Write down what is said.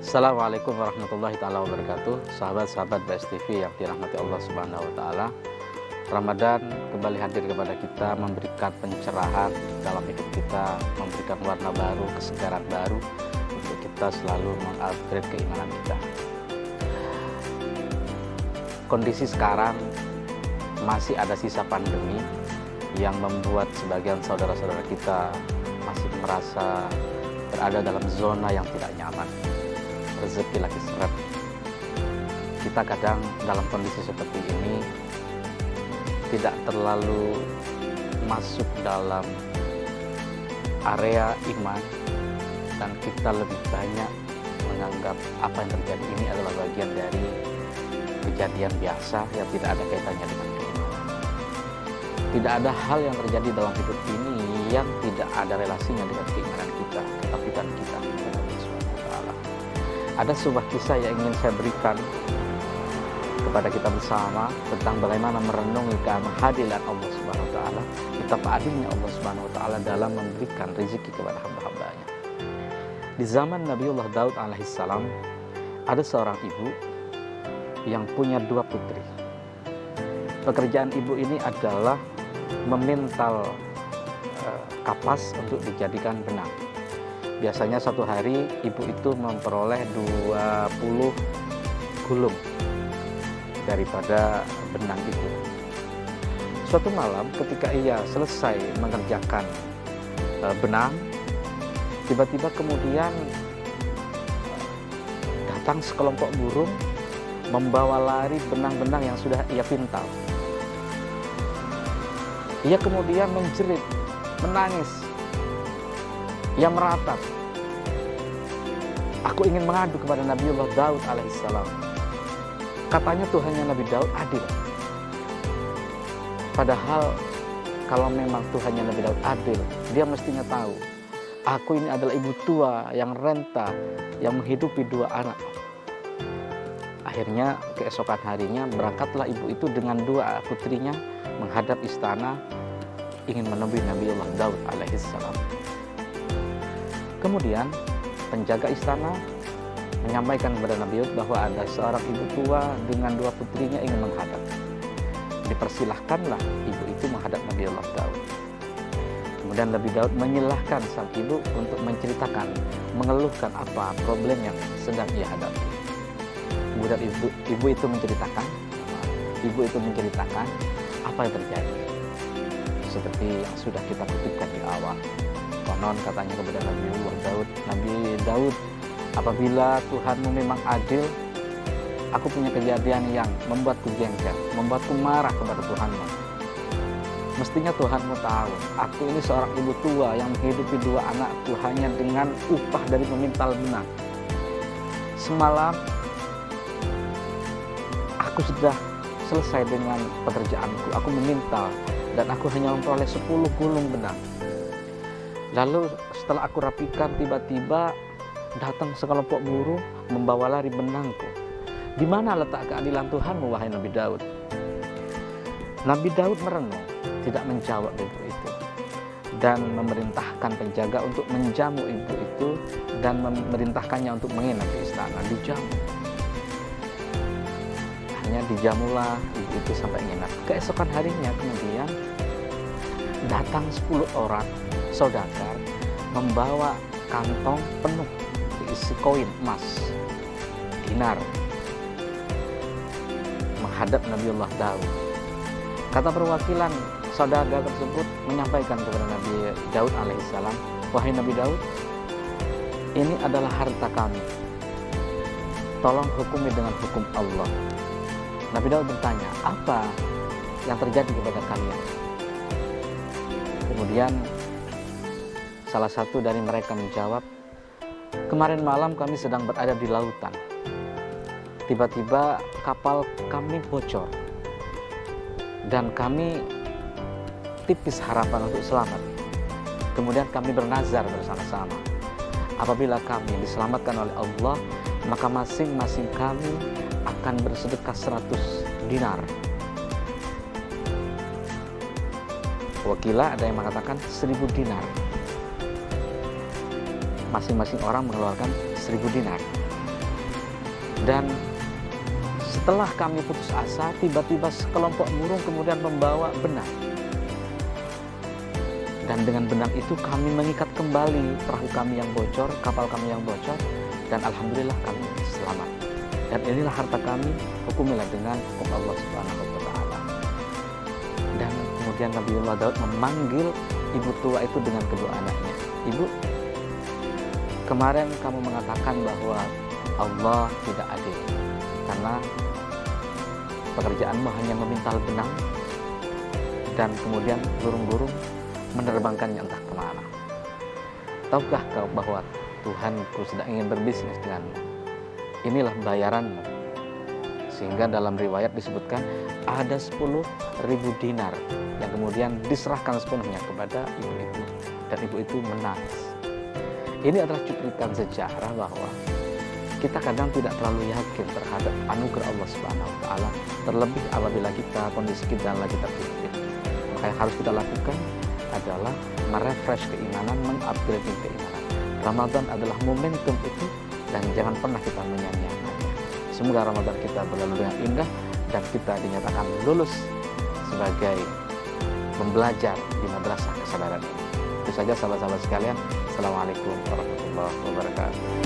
Assalamualaikum warahmatullahi taala wabarakatuh. Sahabat-sahabat BSTV yang dirahmati Allah Subhanahu wa taala. Ramadan kembali hadir kepada kita, memberikan pencerahan dalam hidup kita, memberikan warna baru, kesegaran baru untuk kita selalu mengupgrade keimanan kita. Kondisi sekarang masih ada sisa pandemi yang membuat sebagian saudara-saudara kita masih merasa berada dalam zona yang tidak nyaman. Rezeki lagi seret. Kita kadang dalam kondisi seperti ini tidak terlalu masuk dalam area iman, dan kita lebih banyak menganggap apa yang terjadi ini adalah bagian dari kejadian biasa yang tidak ada kaitannya dengan keimanan. Tidak ada hal yang terjadi dalam hidup ini yang tidak ada relasinya dengan keimanan kita, ketakutan kita kepada Allah Subhanahu wa taala. Ada sebuah kisah yang ingin saya berikan kepada kita bersama tentang bagaimana merenungi kehadiran Allah Subhanahu wa taala, betapa adilnya Allah Subhanahu wa taala dalam memberikan rezeki kepada hamba-hambanya. Di zaman Nabiullah Daud alaihissalam, ada seorang ibu yang punya dua putri. Pekerjaan ibu ini adalah memintal kapas untuk dijadikan benang. Biasanya satu hari ibu itu memperoleh 20 gulung daripada benang itu. Suatu malam ketika ia selesai mengerjakan benang, tiba-tiba kemudian datang sekelompok burung membawa lari benang-benang yang sudah ia pintal. Ia kemudian menjerit, menangis, ia meratap. Aku ingin mengadu kepada Nabiullah Daud alaihissalam. Katanya Tuhannya Nabi Daud adil. Padahal kalau memang Tuhannya Nabi Daud adil, dia mestinya tahu, aku ini adalah ibu tua yang renta, yang menghidupi dua anak. Akhirnya keesokan harinya berangkatlah ibu itu dengan dua putrinya menghadap istana, ingin menemui Nabiullah Daud alaihissalam. Kemudian penjaga istana menyampaikan kepada Nabi Daud bahwa ada seorang ibu tua dengan dua putrinya ingin menghadap. Dipersilahkanlah ibu itu menghadap Nabiullah Daud. Kemudian Nabi Daud menyilahkan sang ibu untuk menceritakan, mengeluhkan apa problem yang sedang ia hadapi. Kemudian ibu itu menceritakan apa yang terjadi. Seperti yang sudah kita kutipkan di awal. Konon katanya kepada Nabi Daud, apabila Tuhanmu memang adil, aku punya kejadian yang membuatku jengkel, membuatku marah kepada Tuhanmu. Mestinya Tuhanmu tahu, aku ini seorang ibu tua yang menghidupi dua anakku hanya dengan upah dari memintal benang. Semalam aku sudah selesai dengan pekerjaanku, aku memintal dan aku hanya memperoleh 10 gulung benang. Lalu setelah aku rapikan, tiba-tiba datang sekelompok burung membawa lari benangku. Di mana letak keadilan Tuhanmu, wahai Nabi Daud? Nabi Daud merenung, tidak menjawab ibu itu, dan memerintahkan penjaga untuk menjamu ibu itu dan memerintahkannya untuk menginap di istana. Dijamu. Hanya dijamulah ibu itu sampai nginap. Keesokan harinya kemudian datang 10 orang saudagar membawa kantong penuh diisi koin emas, dinar, menghadap Nabiullah Daud. Kata perwakilan saudagar tersebut menyampaikan kepada Nabi Daud alaihissalam, wahai Nabi Daud, ini adalah harta kami, tolong hukumi dengan hukum Allah. Nabi Daud bertanya, apa yang terjadi kepada kalian? Kemudian salah satu dari mereka menjawab, kemarin malam kami sedang berada di lautan. Tiba-tiba kapal kami bocor dan kami tipis harapan untuk selamat. Kemudian kami bernazar bersama-sama, apabila kami diselamatkan oleh Allah, maka masing-masing kami akan bersedekah 100 dinar. Wakilah ada yang mengatakan 1000 dinar. Masing-masing orang mengeluarkan 1000 dinar. Dan setelah kami putus asa, tiba-tiba sekelompok burung kemudian membawa benang. Dan dengan benang itu kami mengikat kembali perahu kami yang bocor, kapal kami yang bocor, dan alhamdulillah kami selamat. Dan inilah harta kami, hukumilah dengan hukum Allah Subhanahu wa Ta'ala. Dan kemudian Nabiullah Daud memanggil ibu tua itu dengan kedua anaknya. Ibu, kemarin kamu mengatakan bahwa Allah tidak adil karena pekerjaanmu hanya memintal benang dan kemudian burung-burung menerbangkannya entah kemana. Tahukah kau bahwa Tuhanku sedang ingin berbisnis denganmu? Inilah bayaranmu. Sehingga dalam riwayat disebutkan ada 10.000 dinar yang kemudian diserahkan sepenuhnya kepada ibu itu, dan ibu itu menangis. Ini adalah cuplikan sejarah bahwa kita kadang tidak terlalu yakin terhadap anugerah Allah Subhanahu wa Ta'ala, terlebih apabila kondisi kita lagi terpimpin. Maka yang harus kita lakukan adalah merefresh keimanan, mengupgrade keimanan. Ramadan adalah momentum itu, dan jangan pernah kita menyia-nyiakannya. Semoga Ramadan kita berlalu dengan indah dan kita dinyatakan lulus sebagai pembelajar di madrasah kesabaran ini. Itu saja sahabat-sahabat sekalian. Assalamualaikum warahmatullahi wabarakatuh.